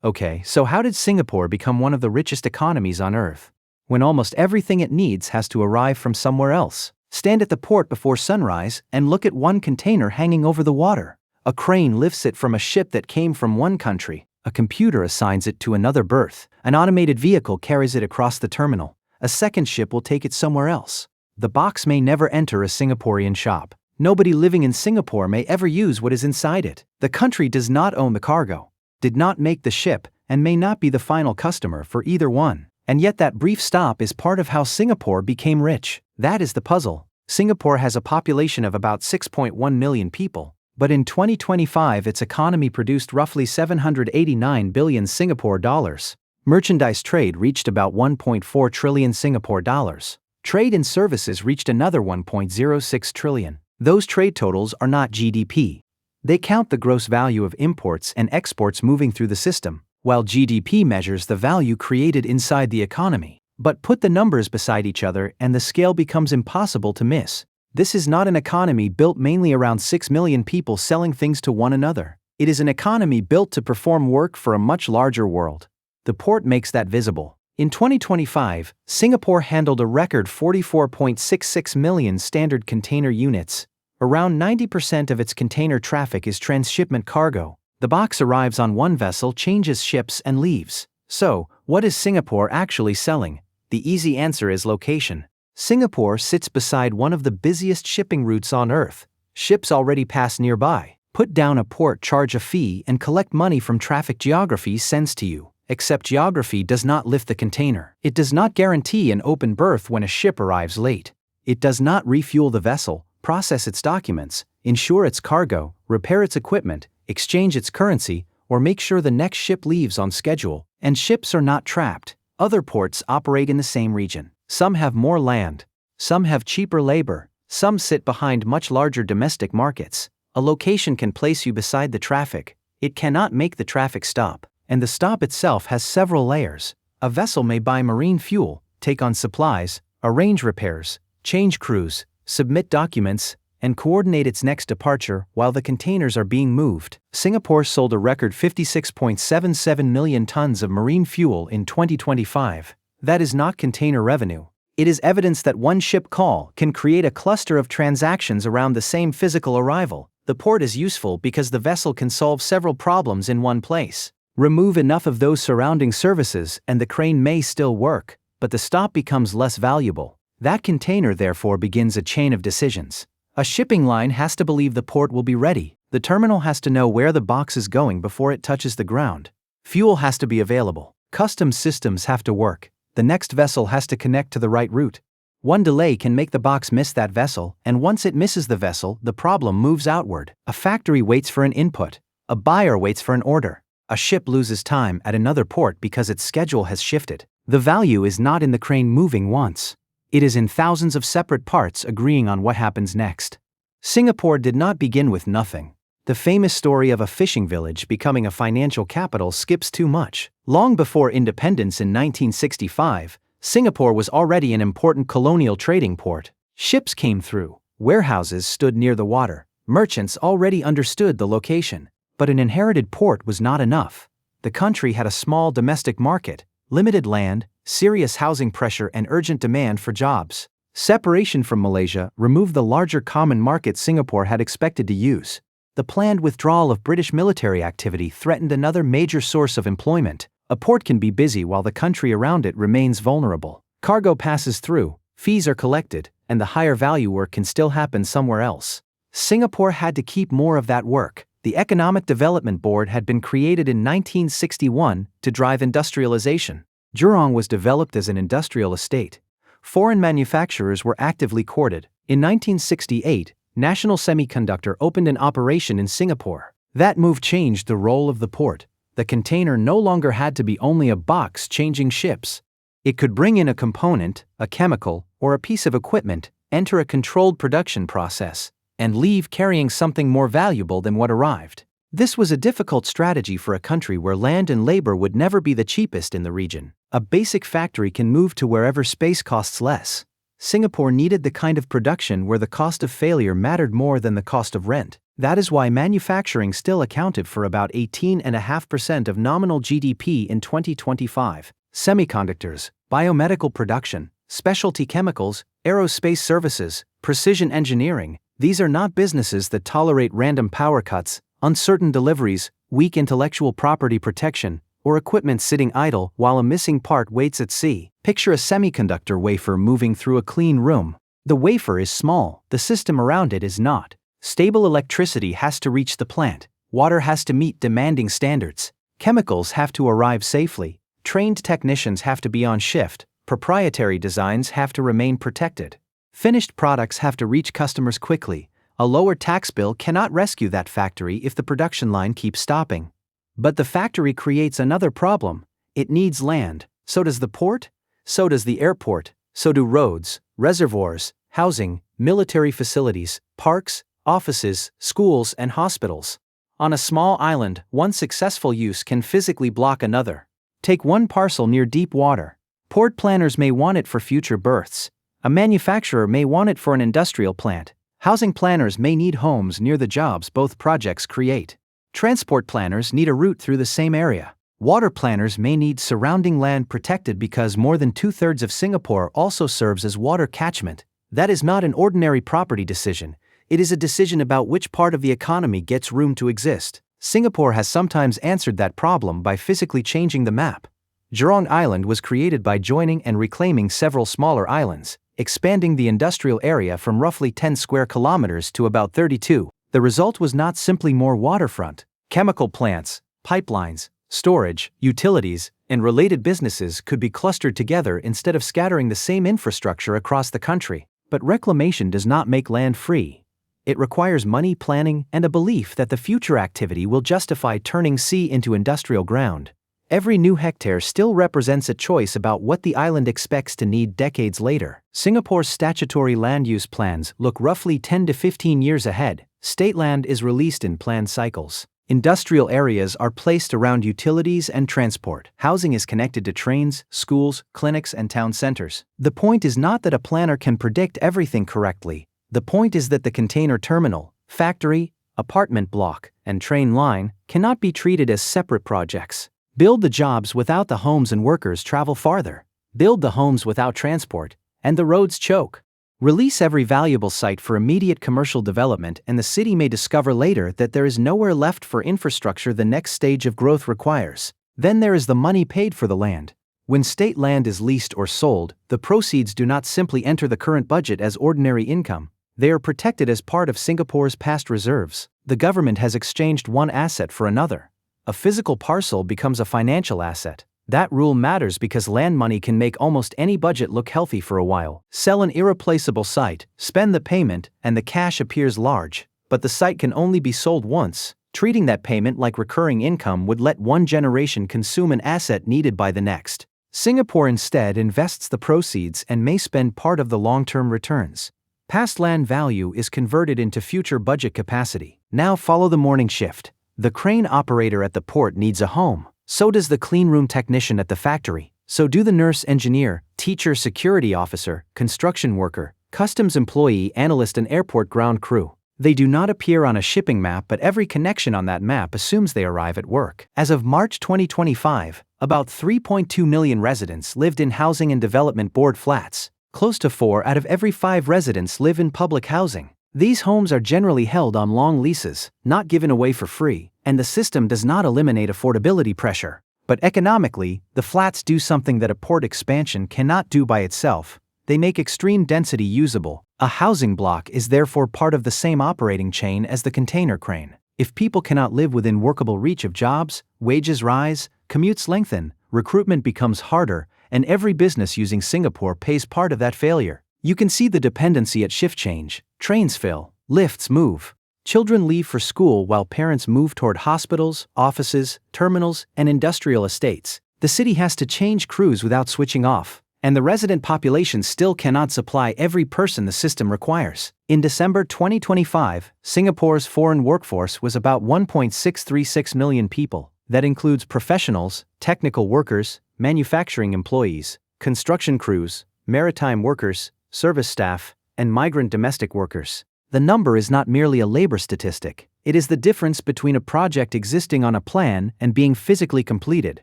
Okay, so how did Singapore become one of the richest economies on Earth? When almost everything it needs has to arrive from somewhere else. Stand at the port before sunrise and look at one container hanging over the water. A crane lifts it from a ship that came from one country. A computer assigns it to another berth. An automated vehicle carries it across the terminal. A second ship will take it somewhere else. The box may never enter a Singaporean shop. Nobody living in Singapore may ever use what is inside it. The country does not own the cargo, did not make the ship, and may not be the final customer for either one. And yet that brief stop is part of how Singapore became rich. That is the puzzle. Singapore has a population of about 6.1 million people, but in 2025 its economy produced roughly 789 billion Singapore dollars. Merchandise trade reached about 1.4 trillion Singapore dollars. Trade in services reached another 1.06 trillion. Those trade totals are not GDP. They count the gross value of imports and exports moving through the system, while GDP measures the value created inside the economy. But put the numbers beside each other and the scale becomes impossible to miss. This is not an economy built mainly around 6 million people selling things to one another. It is an economy built to perform work for a much larger world. The port makes that visible. In 2025, Singapore handled a record 44.66 million standard container units. Around 90% of its container traffic is transshipment cargo. The box arrives on one vessel, changes ships, and leaves. So, what is Singapore actually selling? The easy answer is location. Singapore sits beside one of the busiest shipping routes on Earth. Ships already pass nearby. Put down a port, charge a fee, and collect money from traffic. Geography sends to you. Except geography does not lift the container. It does not guarantee an open berth when a ship arrives late. It does not refuel the vessel, process its documents, insure its cargo, repair its equipment, exchange its currency, or make sure the next ship leaves on schedule. And ships are not trapped. Other ports operate in the same region. Some have more land. Some have cheaper labor. Some sit behind much larger domestic markets. A location can place you beside the traffic. It cannot make the traffic stop. And the stop itself has several layers. A vessel may buy marine fuel, take on supplies, arrange repairs, change crews, submit documents, and coordinate its next departure while the containers are being moved. Singapore sold a record 56.77 million tons of marine fuel in 2025. That is not container revenue. It is evidence that one ship call can create a cluster of transactions around the same physical arrival. The port is useful because the vessel can solve several problems in one place. Remove enough of those surrounding services and the crane may still work, but the stop becomes less valuable. That container therefore begins a chain of decisions. A shipping line has to believe the port will be ready. The terminal has to know where the box is going before it touches the ground. Fuel has to be available. Customs systems have to work. The next vessel has to connect to the right route. One delay can make the box miss that vessel, and once it misses the vessel, the problem moves outward. A factory waits for an input. A buyer waits for an order. A ship loses time at another port because its schedule has shifted. The value is not in the crane moving once. It is in thousands of separate parts agreeing on what happens next. Singapore did not begin with nothing. The famous story of a fishing village becoming a financial capital skips too much. Long before independence in 1965, Singapore was already an important colonial trading port. Ships came through. Warehouses stood near the water. Merchants already understood the location. But an inherited port was not enough. The country had a small domestic market, limited land, serious housing pressure, and urgent demand for jobs. Separation from Malaysia removed the larger common market Singapore had expected to use. The planned withdrawal of British military activity threatened another major source of employment. A port can be busy while the country around it remains vulnerable. Cargo passes through, fees are collected, and the higher value work can still happen somewhere else. Singapore had to keep more of that work. The Economic Development Board had been created in 1961 to drive industrialization. Jurong was developed as an industrial estate. Foreign manufacturers were actively courted. In 1968, National Semiconductor opened an operation in Singapore. That move changed the role of the port. The container no longer had to be only a box changing ships. It could bring in a component, a chemical, or a piece of equipment, enter a controlled production process, and leave carrying something more valuable than what arrived. This was a difficult strategy for a country where land and labor would never be the cheapest in the region. A basic factory can move to wherever space costs less. Singapore needed the kind of production where the cost of failure mattered more than the cost of rent. That is why manufacturing still accounted for about 18.5% of nominal GDP in 2025. Semiconductors, biomedical production, specialty chemicals, aerospace services, precision engineering, these are not businesses that tolerate random power cuts, uncertain deliveries, weak intellectual property protection, or equipment sitting idle while a missing part waits at sea. Picture a semiconductor wafer moving through a clean room. The wafer is small, the system around it is not. Stable electricity has to reach the plant, water has to meet demanding standards, chemicals have to arrive safely, trained technicians have to be on shift, proprietary designs have to remain protected. Finished products have to reach customers quickly. A lower tax bill cannot rescue that factory if the production line keeps stopping. But the factory creates another problem. It needs land. So does the port. So does the airport. So do roads, reservoirs, housing, military facilities, parks, offices, schools, and hospitals. On a small island, one successful use can physically block another. Take one parcel near deep water. Port planners may want it for future berths. A manufacturer may want it for an industrial plant. Housing planners may need homes near the jobs both projects create. Transport planners need a route through the same area. Water planners may need surrounding land protected because more than 2/3 of Singapore also serves as water catchment. That is not an ordinary property decision. It is a decision about which part of the economy gets room to exist. Singapore has sometimes answered that problem by physically changing the map. Jurong Island was created by joining and reclaiming several smaller islands, expanding the industrial area from roughly 10 square kilometers to about 32. The result was not simply more waterfront. Chemical plants, pipelines, storage, utilities, and related businesses could be clustered together instead of scattering the same infrastructure across the country. But reclamation does not make land free. It requires money, planning, and a belief that the future activity will justify turning sea into industrial ground. Every new hectare still represents a choice about what the island expects to need decades later. Singapore's statutory land use plans look roughly 10 to 15 years ahead. State land is released in planned cycles. Industrial areas are placed around utilities and transport. Housing is connected to trains, schools, clinics, and town centers. The point is not that a planner can predict everything correctly. The point is that the container terminal, factory, apartment block, and train line cannot be treated as separate projects. Build the jobs without the homes and workers travel farther. Build the homes without transport, and the roads choke. Release every valuable site for immediate commercial development and the city may discover later that there is nowhere left for infrastructure the next stage of growth requires. Then there is the money paid for the land. When state land is leased or sold, the proceeds do not simply enter the current budget as ordinary income. They are protected as part of Singapore's past reserves. The government has exchanged one asset for another. A physical parcel becomes a financial asset. That rule matters because land money can make almost any budget look healthy for a while. Sell an irreplaceable site, spend the payment, and the cash appears large. But the site can only be sold once. Treating that payment like recurring income would let one generation consume an asset needed by the next. Singapore instead invests the proceeds and may spend part of the long-term returns. Past land value is converted into future budget capacity. Now follow the morning shift. The crane operator at the port needs a home. So does the cleanroom technician at the factory. So do the nurse, engineer, teacher, security officer, construction worker, customs employee, analyst, and airport ground crew. They do not appear on a shipping map, but every connection on that map assumes they arrive at work. As of March 2025, about 3.2 million residents lived in Housing and Development Board flats. Close to 4 out of every 5 residents live in public housing. These homes are generally held on long leases, not given away for free, and the system does not eliminate affordability pressure. But economically, the flats do something that a port expansion cannot do by itself. They make extreme density usable. A housing block is therefore part of the same operating chain as the container crane. If people cannot live within workable reach of jobs, wages rise, commutes lengthen, recruitment becomes harder, and every business using Singapore pays part of that failure. You can see the dependency at shift change. Trains fill, lifts move. Children leave for school while parents move toward hospitals, offices, terminals, and industrial estates. The city has to change crews without switching off, and the resident population still cannot supply every person the system requires. In December 2025, Singapore's foreign workforce was about 1.636 million people. That includes professionals, technical workers, manufacturing employees, construction crews, maritime workers, service staff, and migrant domestic workers. The number is not merely a labor statistic. It is the difference between a project existing on a plan and being physically completed.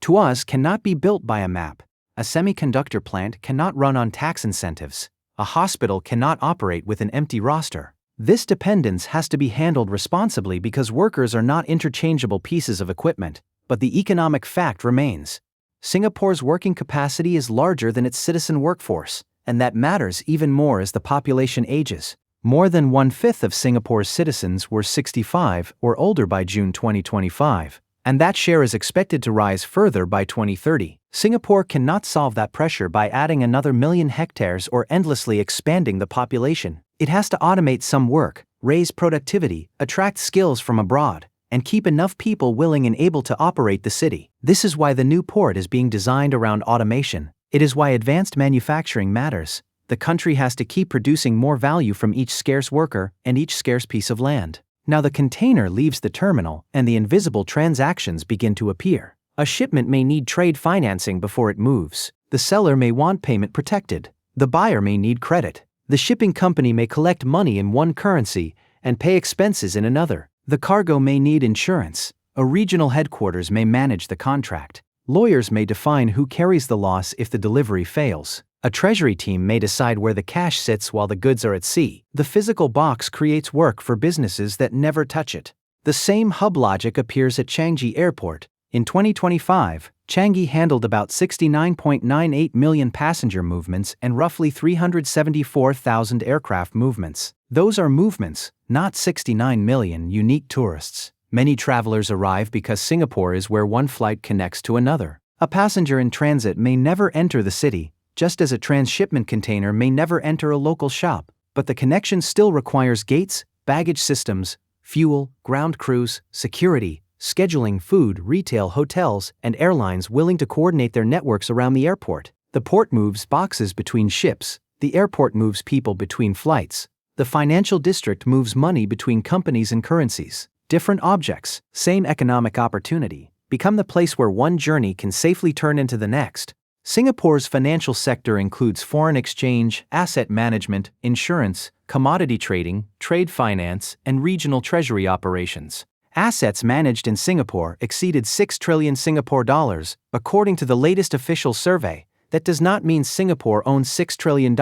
Tuas cannot be built by a map. A semiconductor plant cannot run on tax incentives. A hospital cannot operate with an empty roster. This dependence has to be handled responsibly because workers are not interchangeable pieces of equipment, but the economic fact remains. Singapore's working capacity is larger than its citizen workforce, and that matters even more as the population ages. More than 1/5 of Singapore's citizens were 65 or older by June 2025, and that share is expected to rise further by 2030. Singapore cannot solve that pressure by adding another million hectares or endlessly expanding the population. It has to automate some work, raise productivity, attract skills from abroad, and keep enough people willing and able to operate the city. This is why the new port is being designed around automation. It is why advanced manufacturing matters. The country has to keep producing more value from each scarce worker and each scarce piece of land. Now the container leaves the terminal and the invisible transactions begin to appear. A shipment may need trade financing before it moves. The seller may want payment protected. The buyer may need credit. The shipping company may collect money in one currency and pay expenses in another. The cargo may need insurance. A regional headquarters may manage the contract. Lawyers may define who carries the loss if the delivery fails. A treasury team may decide where the cash sits while the goods are at sea. The physical box creates work for businesses that never touch it. The same hub logic appears at Changi Airport. In 2025, Changi handled about 69.98 million passenger movements and roughly 374,000 aircraft movements. Those are movements, not 69 million unique tourists. Many travelers arrive because Singapore is where one flight connects to another. A passenger in transit may never enter the city, just as a transshipment container may never enter a local shop, but the connection still requires gates, baggage systems, fuel, ground crews, security, scheduling, food, retail, hotels, and airlines willing to coordinate their networks around the airport. The port moves boxes between ships, the airport moves people between flights, the financial district moves money between companies and currencies. Different objects, same economic opportunity, become the place where one journey can safely turn into the next. Singapore's financial sector includes foreign exchange, asset management, insurance, commodity trading, trade finance, and regional treasury operations. Assets managed in Singapore exceeded 6 trillion Singapore dollars, according to the latest official survey. That does not mean Singapore owns $6 trillion.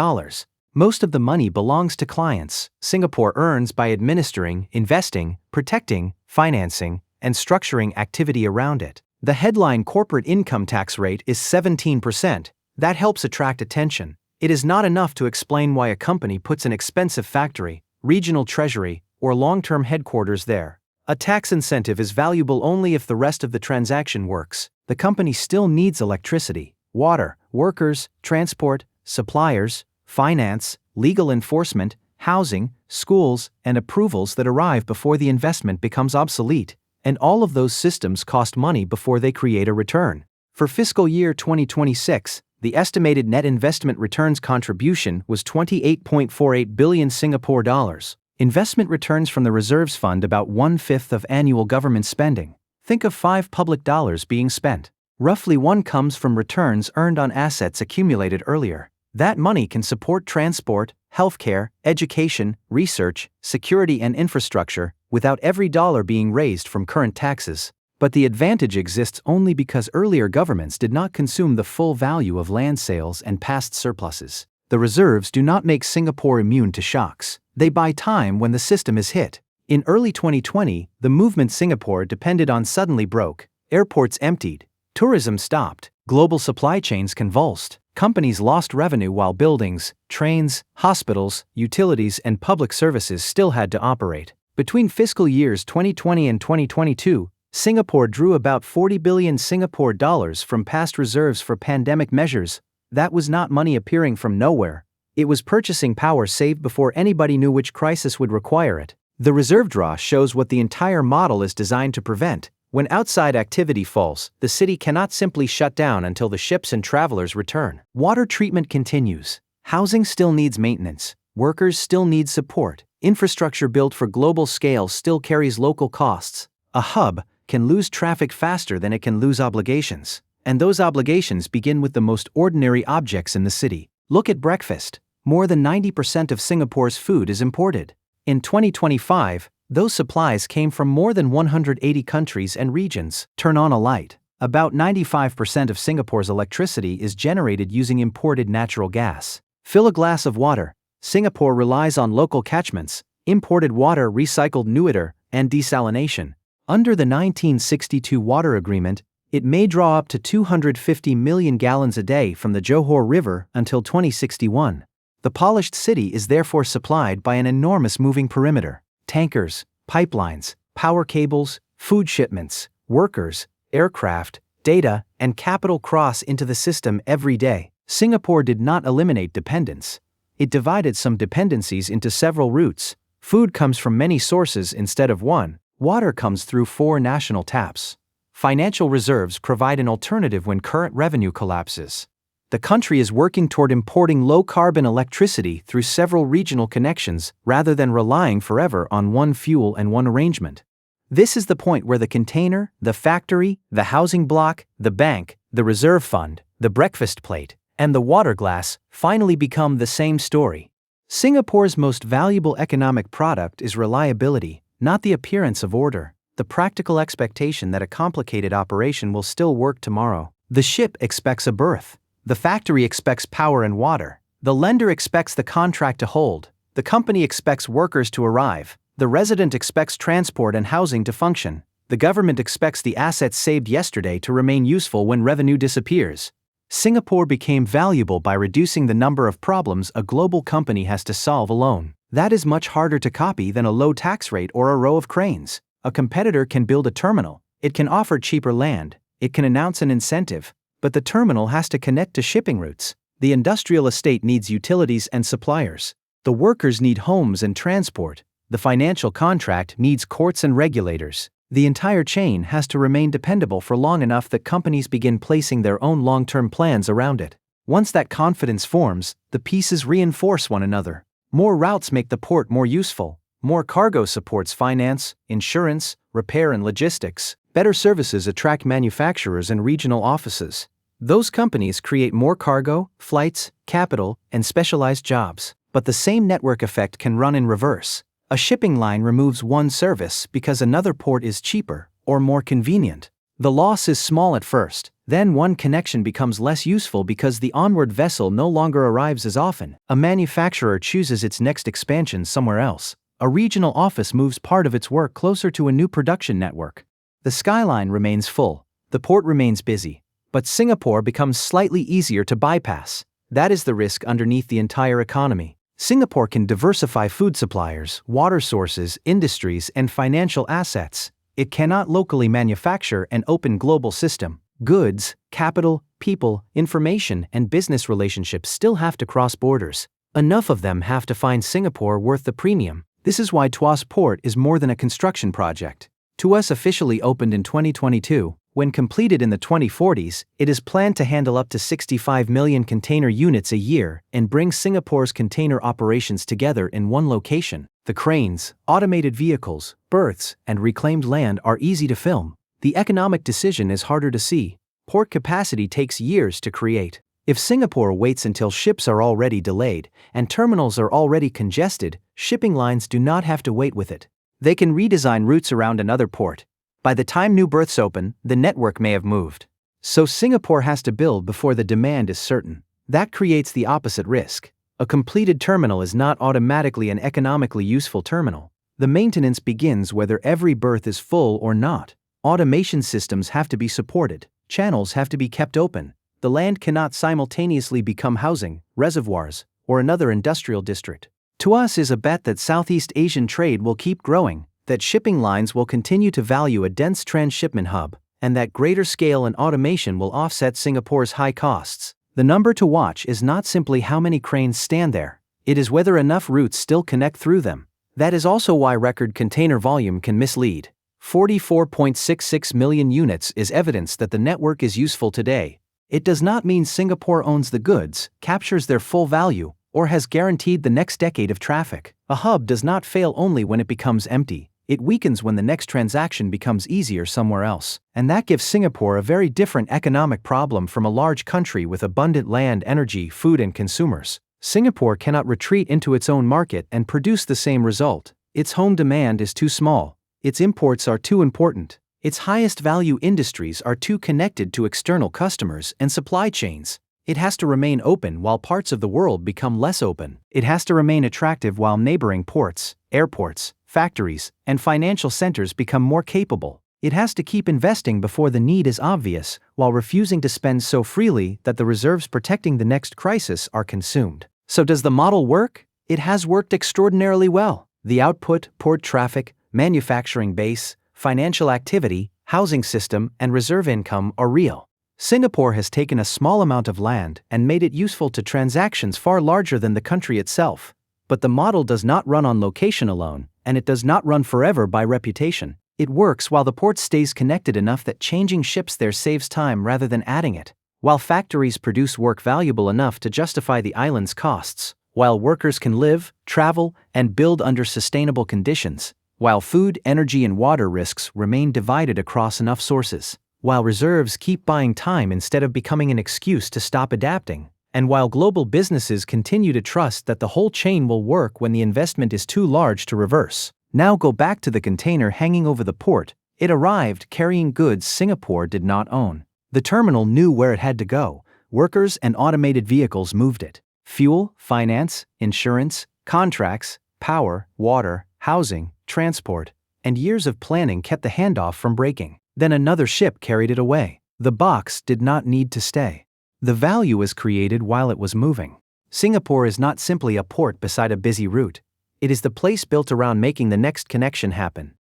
Most of the money belongs to clients. Singapore earns by administering, investing, protecting, financing, and structuring activity around it. The headline corporate income tax rate is 17%. That helps attract attention. It is not enough to explain why a company puts an expensive factory, regional treasury, or long-term headquarters there. A tax incentive is valuable only if the rest of the transaction works. The company still needs electricity, water, workers, transport, suppliers, finance, legal enforcement, housing, schools, and approvals that arrive before the investment becomes obsolete. And all of those systems cost money before they create a return. For fiscal year 2026, the estimated net investment returns contribution was 28.48 billion Singapore dollars. Investment returns from the reserves fund about 1/5 of annual government spending. Think of 5 public dollars being spent. Roughly 1 comes from returns earned on assets accumulated earlier. That money can support transport, healthcare, education, research, security, and infrastructure, without every dollar being raised from current taxes. But the advantage exists only because earlier governments did not consume the full value of land sales and past surpluses. The reserves do not make Singapore immune to shocks. They buy time when the system is hit. In early 2020, the movement Singapore depended on suddenly broke. Airports emptied. Tourism stopped. Global supply chains convulsed. Companies lost revenue while buildings, trains, hospitals, utilities, and public services still had to operate. Between fiscal years 2020 and 2022, Singapore drew about 40 billion Singapore dollars from past reserves for pandemic measures. That was not money appearing from nowhere. It was purchasing power saved before anybody knew which crisis would require it. The reserve draw shows what the entire model is designed to prevent. When outside activity falls, the city cannot simply shut down until the ships and travelers return. Water treatment continues. Housing still needs maintenance. Workers still need support. Infrastructure built for global scale still carries local costs. A hub can lose traffic faster than it can lose obligations. And those obligations begin with the most ordinary objects in the city. Look at breakfast. More than 90% of Singapore's food is imported. In 2025, Those supplies came from more than 180 countries and regions. Turn on a light. About 95% of Singapore's electricity is generated using imported natural gas. Fill a glass of water. Singapore relies on local catchments, imported water, recycled water, and desalination. Under the 1962 Water Agreement, it may draw up to 250 million gallons a day from the Johor River until 2061. The polished city is therefore supplied by an enormous moving perimeter. Tankers, pipelines, power cables, food shipments, workers, aircraft, data, and capital cross into the system every day. Singapore did not eliminate dependence. It divided some dependencies into several routes. Food comes from many sources instead of one. Water comes through 4 national taps. Financial reserves provide an alternative when current revenue collapses. The country is working toward importing low-carbon electricity through several regional connections rather than relying forever on one fuel and one arrangement. This is the point where the container, the factory, the housing block, the bank, the reserve fund, the breakfast plate, and the water glass finally become the same story. Singapore's most valuable economic product is reliability, not the appearance of order, the practical expectation that a complicated operation will still work tomorrow. The ship expects a berth. The factory expects power and water. The lender expects the contract to hold. The company expects workers to arrive. The resident expects transport and housing to function. The government expects the assets saved yesterday to remain useful when revenue disappears. Singapore became valuable by reducing the number of problems a global company has to solve alone. That is much harder to copy than a low tax rate or a row of cranes. A competitor can build a terminal, it can offer cheaper land, it can announce an incentive, but the terminal has to connect to shipping routes. The industrial estate needs utilities and suppliers. The workers need homes and transport. The financial contract needs courts and regulators. The entire chain has to remain dependable for long enough that companies begin placing their own long-term plans around it. Once that confidence forms, the pieces reinforce one another. More routes make the port more useful. More cargo supports finance, insurance, repair and logistics. Better services attract manufacturers and regional offices. Those companies create more cargo, flights, capital, and specialized jobs. But the same network effect can run in reverse. A shipping line removes one service because another port is cheaper or more convenient. The loss is small at first, then one connection becomes less useful because the onward vessel no longer arrives as often. A manufacturer chooses its next expansion somewhere else. A regional office moves part of its work closer to a new production network. The skyline remains full, the port remains busy, but Singapore becomes slightly easier to bypass. That is the risk underneath the entire economy. Singapore can diversify food suppliers, water sources, industries, and financial assets. It cannot locally manufacture an open global system. Goods, capital, people, information, and business relationships still have to cross borders. Enough of them have to find Singapore worth the premium. This is why Tuas Port is more than a construction project. Tuas officially opened in 2022. When completed in the 2040s, it is planned to handle up to 65 million container units a year and bring Singapore's container operations together in one location. The cranes, automated vehicles, berths, and reclaimed land are easy to film. The economic decision is harder to see. Port capacity takes years to create. If Singapore waits until ships are already delayed and terminals are already congested, shipping lines do not have to wait with it. They can redesign routes around another port. By the time new berths open, the network may have moved. So Singapore has to build before the demand is certain. That creates the opposite risk. A completed terminal is not automatically an economically useful terminal. The maintenance begins whether every berth is full or not. Automation systems have to be supported. Channels have to be kept open. The land cannot simultaneously become housing, reservoirs, or another industrial district. To us is a bet that Southeast Asian trade will keep growing, that shipping lines will continue to value a dense transshipment hub, and that greater scale and automation will offset Singapore's high costs. The number to watch is not simply how many cranes stand there, it is whether enough routes still connect through them. That is also why record container volume can mislead. 44.66 million units is evidence that the network is useful today. It does not mean Singapore owns the goods, captures their full value, or has guaranteed the next decade of traffic. A hub does not fail only when it becomes empty. It weakens when the next transaction becomes easier somewhere else. And that gives Singapore a very different economic problem from a large country with abundant land, energy, food, and consumers. Singapore cannot retreat into its own market and produce the same result. Its home demand is too small, its imports are too important, its highest value industries are too connected to external customers and supply chains. It has to remain open while parts of the world become less open. It has to remain attractive while neighboring ports, airports, factories, and financial centers become more capable. It has to keep investing before the need is obvious, while refusing to spend so freely that the reserves protecting the next crisis are consumed. So does the model work? It has worked extraordinarily well. The output, port traffic, manufacturing base, financial activity, housing system, and reserve income are real. Singapore has taken a small amount of land and made it useful to transactions far larger than the country itself. But the model does not run on location alone, and it does not run forever by reputation. It works while the port stays connected enough that changing ships there saves time rather than adding it, while factories produce work valuable enough to justify the island's costs, while workers can live, travel, and build under sustainable conditions, while food, energy, and water risks remain divided across enough sources, while reserves keep buying time instead of becoming an excuse to stop adapting, and while global businesses continue to trust that the whole chain will work when the investment is too large to reverse. Now go back to the container hanging over the port. It arrived carrying goods Singapore did not own. The terminal knew where it had to go. Workers and automated vehicles moved it. Fuel, finance, insurance, contracts, power, water, housing, transport, and years of planning kept the handoff from breaking. Then another ship carried it away. The box did not need to stay. The value was created while it was moving. Singapore is not simply a port beside a busy route. It is the place built around making the next connection happen.